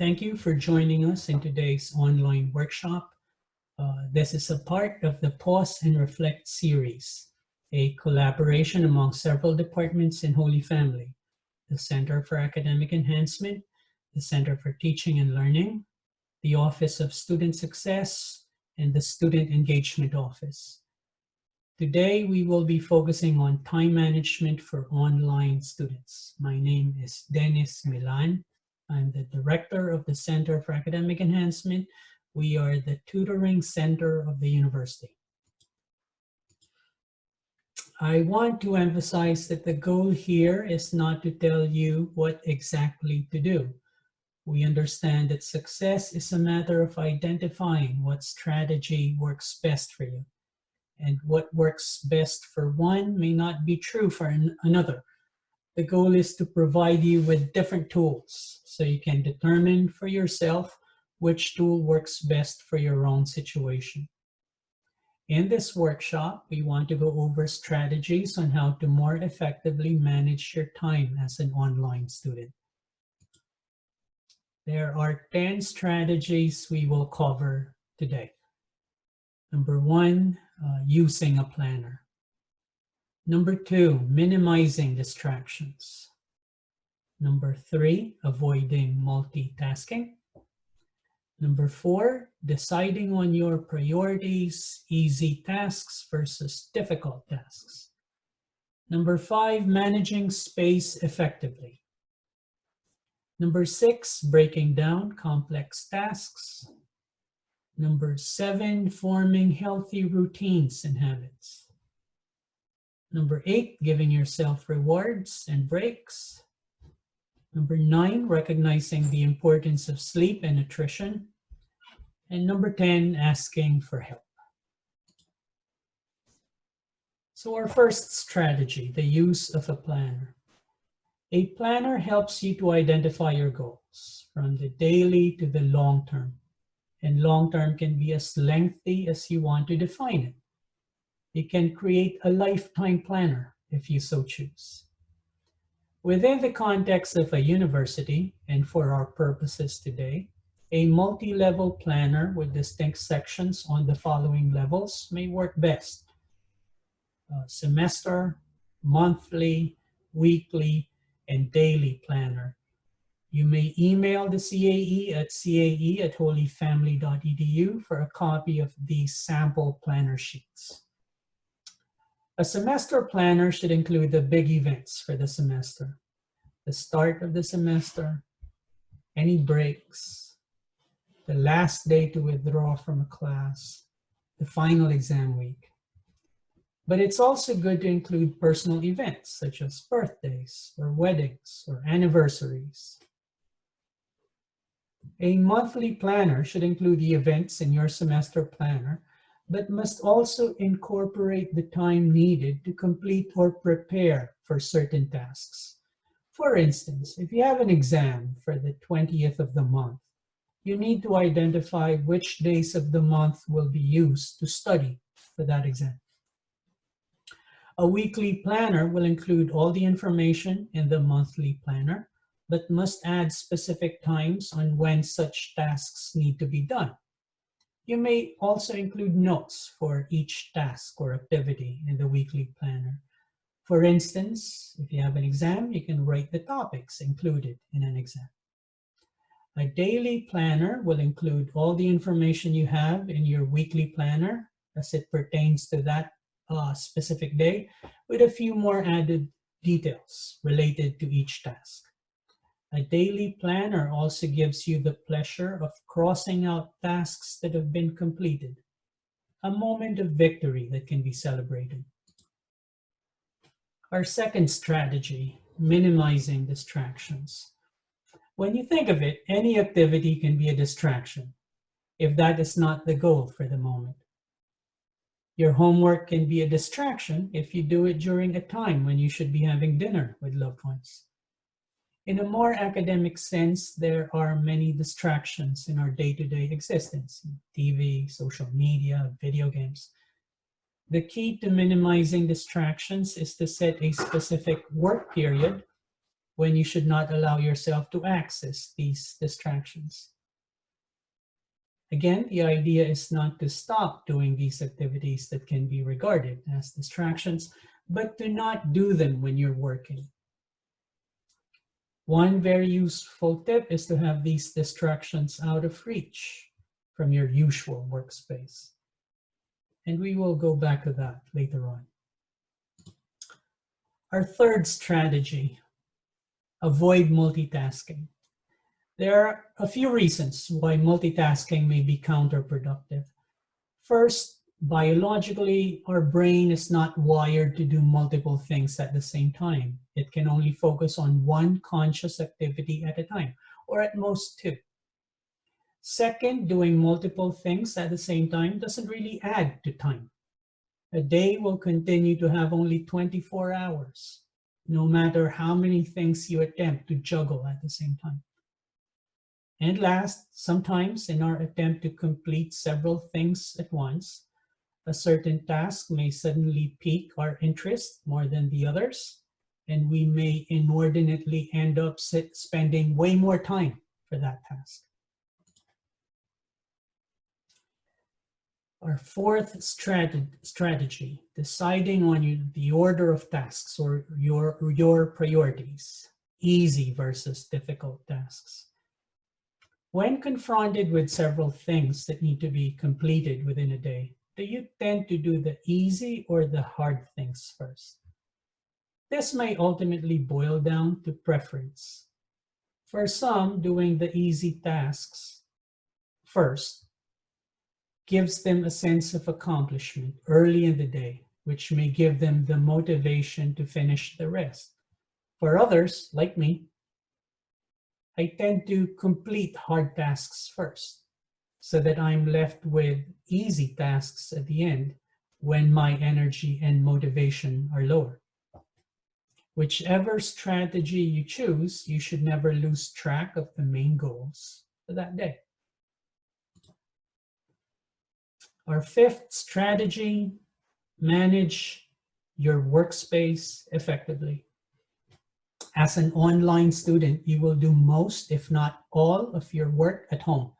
Thank you for joining us in today's online workshop. This is a part of the Pause and Reflect series, a collaboration among several departments in Holy Family, the Center for Academic Enhancement, the Center for Teaching and Learning, the Office of Student Success, and the Student Engagement Office. Today, we will be focusing on time management for online students. My name is Dennis Milan. I'm the director of the Center for Academic Enhancement. We are the tutoring center of the university. I want to emphasize that the goal here is not to tell you what exactly to do. We understand that success is a matter of identifying what strategy works best for you. And what works best for one may not be true for another. The goal is to provide you with different tools so you can determine for yourself which tool works best for your own situation. In this workshop, we want to go over strategies on how to more effectively manage your time as an online student. There are 10 strategies we will cover today. Number 1, using a planner. Number 2, minimizing distractions. Number 3, avoiding multitasking. Number 4, deciding on your priorities, easy tasks versus difficult tasks. Number 5, managing space effectively. Number 6, breaking down complex tasks. Number 7, forming healthy routines and habits. Number 8, giving yourself rewards and breaks. Number 9, recognizing the importance of sleep and nutrition. And number 10, asking for help. So our first strategy, the use of a planner. A planner helps you to identify your goals from the daily to the long term. And long term can be as lengthy as you want to define it. You can create a lifetime planner if you so choose. Within the context of a university, and for our purposes today, a multi-level planner with distinct sections on the following levels may work best. Semester, monthly, weekly, and daily planner. You may email the CAE at cae@holyfamily.edu for a copy of these sample planner sheets. A semester planner should include the big events for the semester, the start of the semester, any breaks, the last day to withdraw from a class, the final exam week. But it's also good to include personal events such as birthdays or weddings or anniversaries. A monthly planner should include the events in your semester planner, but must also incorporate the time needed to complete or prepare for certain tasks. For instance, if you have an exam for the 20th of the month, you need to identify which days of the month will be used to study for that exam. A weekly planner will include all the information in the monthly planner, but must add specific times on when such tasks need to be done. You may also include notes for each task or activity in the weekly planner. For instance, if you have an exam, you can write the topics included in an exam. A daily planner will include all the information you have in your weekly planner as it pertains to that specific day, with a few more added details related to each task. A daily planner also gives you the pleasure of crossing out tasks that have been completed, a moment of victory that can be celebrated. Our second strategy, minimizing distractions. When you think of it, any activity can be a distraction, if that is not the goal for the moment. Your homework can be a distraction if you do it during a time when you should be having dinner with loved ones. In a more academic sense, there are many distractions in our day-to-day existence: TV, social media, video games. The key to minimizing distractions is to set a specific work period when you should not allow yourself to access these distractions. Again, the idea is not to stop doing these activities that can be regarded as distractions, but to not do them when you're working. One very useful tip is to have these distractions out of reach from your usual workspace. And we will go back to that later on. Our third strategy, avoid multitasking. There are a few reasons why multitasking may be counterproductive. First, biologically, our brain is not wired to do multiple things at the same time. It can only focus on one conscious activity at a time, or at most two. Second, doing multiple things at the same time doesn't really add to time. A day will continue to have only 24 hours, no matter how many things you attempt to juggle at the same time. And last, sometimes in our attempt to complete several things at once, a certain task may suddenly pique our interest more than the others, and we may inordinately end up spending way more time for that task. Our fourth strategy, deciding on the order of tasks or your priorities, easy versus difficult tasks. When confronted with several things that need to be completed within a day, do you tend to do the easy or the hard things first? This may ultimately boil down to preference. For some, doing the easy tasks first gives them a sense of accomplishment early in the day, which may give them the motivation to finish the rest. For others, like me, I tend to complete hard tasks first, so that I'm left with easy tasks at the end when my energy and motivation are lower. Whichever strategy you choose, you should never lose track of the main goals for that day. Our fifth strategy, manage your workspace effectively. As an online student, you will do most, if not all, of your work at home.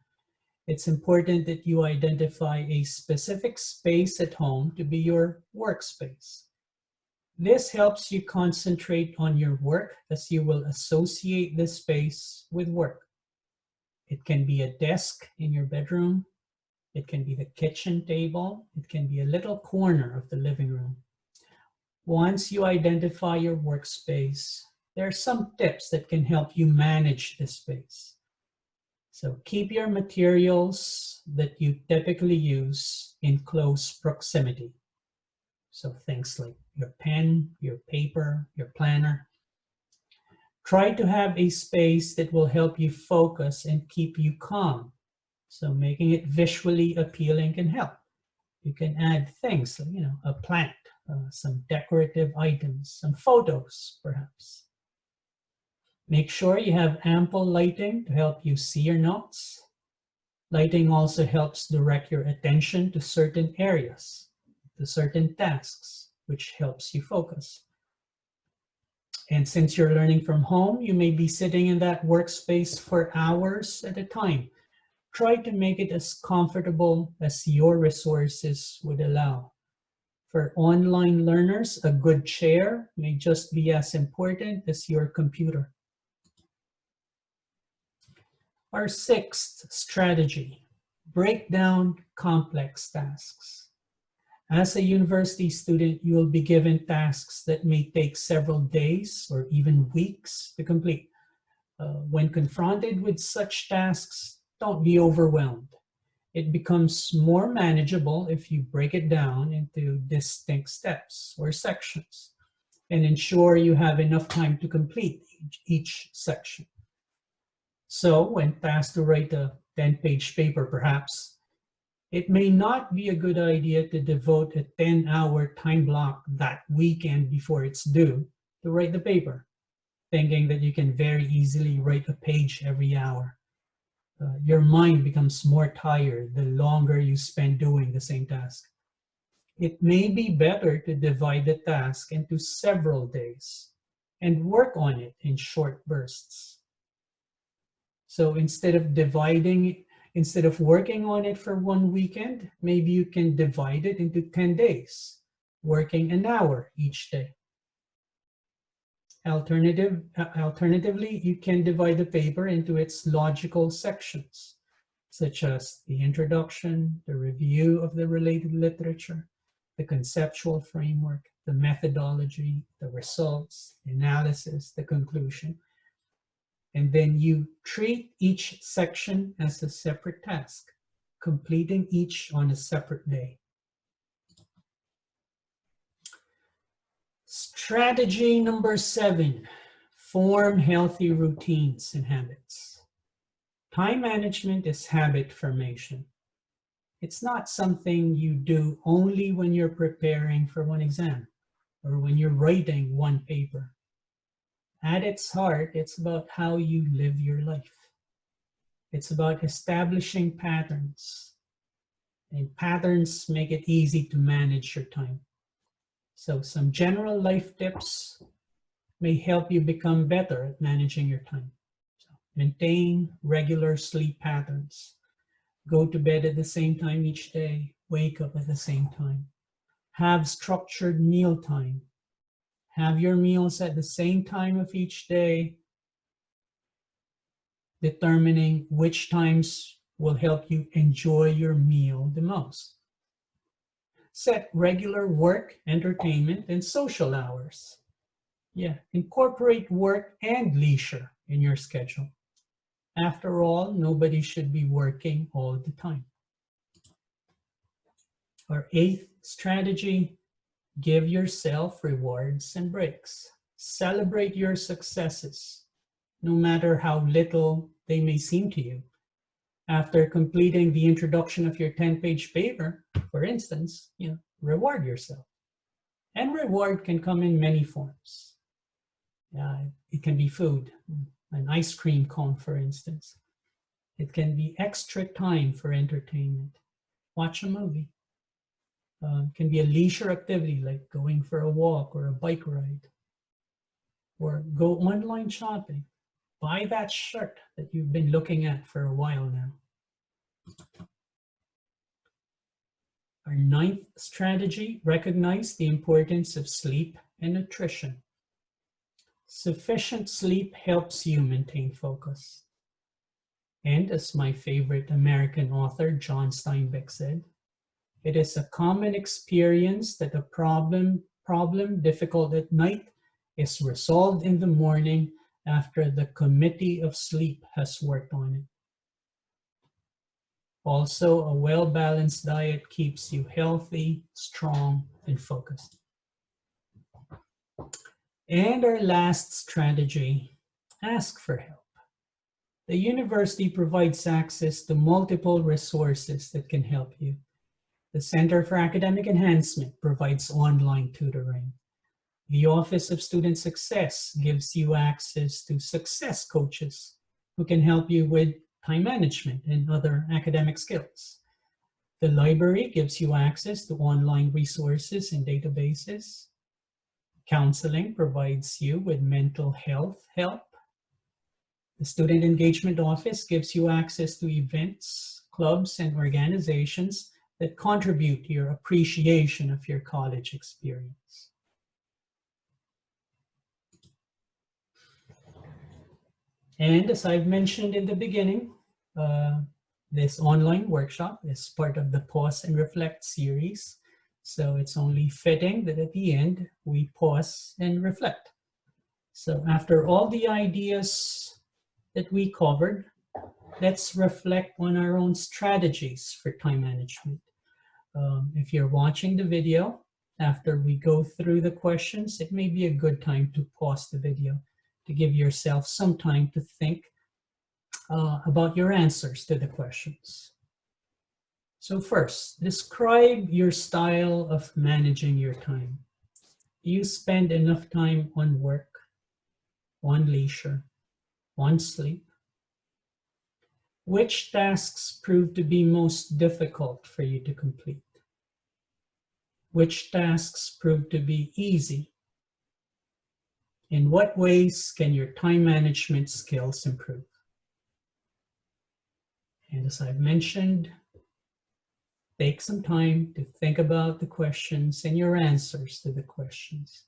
It's important that you identify a specific space at home to be your workspace. This helps you concentrate on your work, as you will associate this space with work. It can be a desk in your bedroom. It can be the kitchen table. It can be a little corner of the living room. Once you identify your workspace, there are some tips that can help you manage this space. So keep your materials that you typically use in close proximity. So things like your pen, your paper, your planner. Try to have a space that will help you focus and keep you calm. So making it visually appealing can help. You can add things, a plant, some decorative items, some photos, perhaps. Make sure you have ample lighting to help you see your notes. Lighting also helps direct your attention to certain areas, to certain tasks, which helps you focus. And since you're learning from home, you may be sitting in that workspace for hours at a time. Try to make it as comfortable as your resources would allow. For online learners, a good chair may just be as important as your computer. Our sixth strategy, break down complex tasks. As a university student, you will be given tasks that may take several days or even weeks to complete. When confronted with such tasks, don't be overwhelmed. It becomes more manageable if you break it down into distinct steps or sections and ensure you have enough time to complete each section. So when tasked to write a 10-page paper, perhaps, it may not be a good idea to devote a 10-hour time block that weekend before it's due to write the paper, thinking that you can very easily write a page every hour. Your mind becomes more tired the longer you spend doing the same task. It may be better to divide the task into several days. and work on it in short bursts. So instead of working on it for one weekend, maybe you can divide it into 10 days, working an hour each day. Alternatively, you can divide the paper into its logical sections, such as the introduction, the review of the related literature, the conceptual framework, the methodology, the results, the analysis, the conclusion. And then you treat each section as a separate task, completing each on a separate day. Strategy number 7, form healthy routines and habits. Time management is habit formation. It's not something you do only when you're preparing for one exam or when you're writing one paper. At its heart, it's about how you live your life. It's about establishing patterns, and patterns make it easy to manage your time. So some general life tips may help you become better at managing your time. So maintain regular sleep patterns. Go to bed at the same time each day. Wake up at the same time. Have structured meal time. Have your meals at the same time of each day, determining which times will help you enjoy your meal the most. Set regular work, entertainment, and social hours. Yeah, incorporate work and leisure in your schedule. After all, nobody should be working all the time. Our 8th strategy, give yourself rewards and breaks. Celebrate your successes, no matter how little they may seem to you. After completing the introduction of your 10-page paper, for instance, reward yourself. And reward can come in many forms. It can be food, an ice cream cone, for instance. It can be extra time for entertainment. Watch a movie. It can be a leisure activity like going for a walk or a bike ride. Or go online shopping. Buy that shirt that you've been looking at for a while now. Our 9th strategy, recognize the importance of sleep and nutrition. Sufficient sleep helps you maintain focus. And as my favorite American author, John Steinbeck, said, it is a common experience that a problem difficult at night is resolved in the morning after the committee of sleep has worked on it. Also, a well-balanced diet keeps you healthy, strong, and focused. And our last strategy, ask for help. The university provides access to multiple resources that can help you. The Center for Academic Enhancement provides online tutoring. The Office of Student Success gives you access to success coaches who can help you with time management and other academic skills. The library gives you access to online resources and databases. Counseling provides you with mental health help. The Student Engagement Office gives you access to events, clubs, and organizations that contribute to your appreciation of your college experience. And as I've mentioned in the beginning, this online workshop is part of the Pause and Reflect series. So it's only fitting that at the end, we pause and reflect. So after all the ideas that we covered, let's reflect on our own strategies for time management. If you're watching the video, after we go through the questions, it may be a good time to pause the video to give yourself some time to think about your answers to the questions. So first, describe your style of managing your time. Do you spend enough time on work, on leisure, on sleep? Which tasks prove to be most difficult for you to complete? Which tasks prove to be easy? In what ways can your time management skills improve? And as I've mentioned, take some time to think about the questions and your answers to the questions.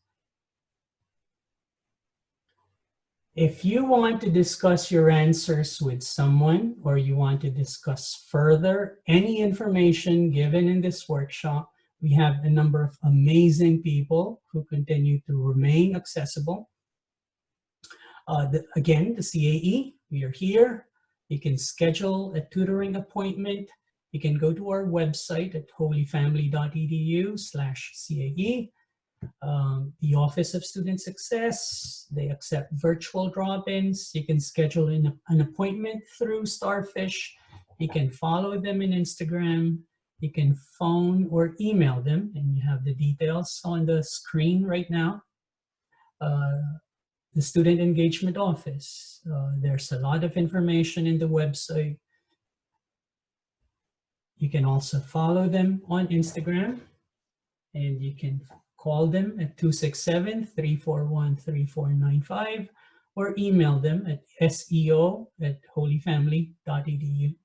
If you want to discuss your answers with someone, or you want to discuss further any information given in this workshop, we have a number of amazing people who continue to remain accessible. Again, the CAE, we are here. You can schedule a tutoring appointment. You can go to our website at holyfamily.edu/CAE. The Office of Student Success, they accept virtual drop-ins. You can schedule an appointment through Starfish. You can follow them in Instagram. You can phone or email them, and you have the details on the screen right now. The Student Engagement Office, there's a lot of information in the website. You can also follow them on Instagram, and you can call them at 267-341-3495 or email them at seo@holyfamily.edu.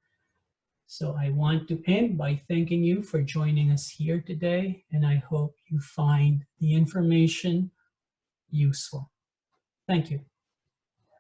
So I want to end by thanking you for joining us here today, and I hope you find the information useful. Thank you.